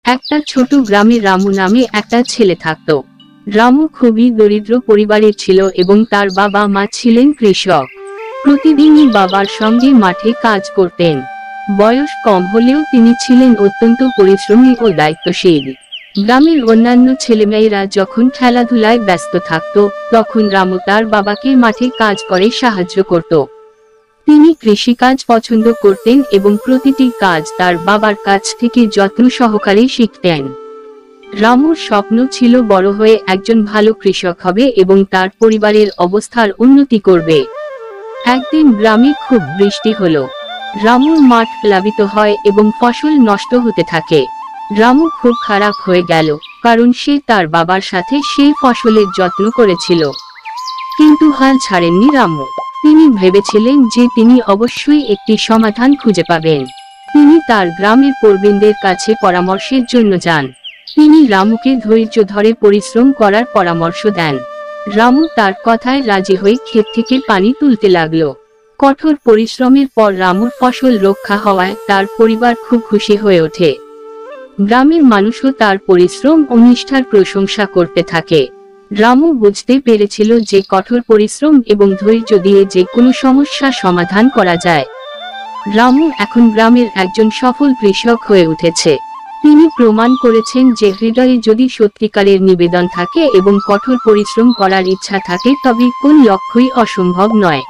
একটা ছোট গ্রামে রামু নামে একটা ছেলে থাকত। রামু খুবই দরিদ্র পরিবারের ছিল এবং তার বাবা মা ছিলেন কৃষক। প্রতিদিনই বাবার সঙ্গে মাঠে কাজ করতেন। বয়স কম হলেও তিনি ছিলেন অত্যন্ত পরিশ্রমী ও দায়িত্বশীল। গ্রামের অন্যান্য ছেলেমেয়েরা যখন খেলাধুলায় ব্যস্ত থাকত, তখন রামু তার বাবাকে মাঠে কাজ করে সাহায্য করত। তিনি কৃষিকাজ পছন্দ করতেন এবং প্রতিটি কাজ তার বাবার কাছ থেকে যত্ন সহকারে শিখতেন। রামুর স্বপ্ন ছিল বড় হয়ে একজন ভালো কৃষক হবে এবং তার পরিবারের অবস্থার উন্নতি করবে। একদিন গ্রামে খুব বৃষ্টি হলো। রামুর মাঠ প্লাবিত হয় এবং ফসল নষ্ট হতে থাকে। রামু খুব খারাপ হয়ে গেল, কারণ সে তার বাবার সাথে সেই ফসলের যত্ন করেছিল। কিন্তু হাল ছাড়েননি রামু। তিনি ভেবেছিলেন যে তিনি অবশ্যই একটি সমাধান খুঁজে পাবেন। তিনি তার গ্রামের প্রবীণদের কাছে পরামর্শের জন্য যান। তিনি রামুকে ধৈর্য ধরে পরিশ্রম করার পরামর্শ দেন। রামু তার কথায় রাজি হয়ে ক্ষেত থেকে পানি তুলতে লাগলো। কঠোর পরিশ্রমের পর রামুর ফসল রক্ষা হওয়ায় তার পরিবার খুব খুশি হয়ে ওঠে। গ্রামের মানুষও তার পরিশ্রম ও নিষ্ঠার প্রশংসা করতে থাকে। রামু বুঝতে পেরেছিল যে কঠোর পরিশ্রম এবং ধৈর্য দিয়ে যে কোনো সমস্যা সমাধান করা যায়। রামু এখন গ্রামের একজন সফল কৃষক হয়ে উঠেছে। তিনি প্রমাণ করেছেন যে হৃদয়ে যদি সত্যিকারের নিবেদন থাকে এবং কঠোর পরিশ্রম করার ইচ্ছা থাকে, তবে কোন লক্ষ্যই অসম্ভব নয়।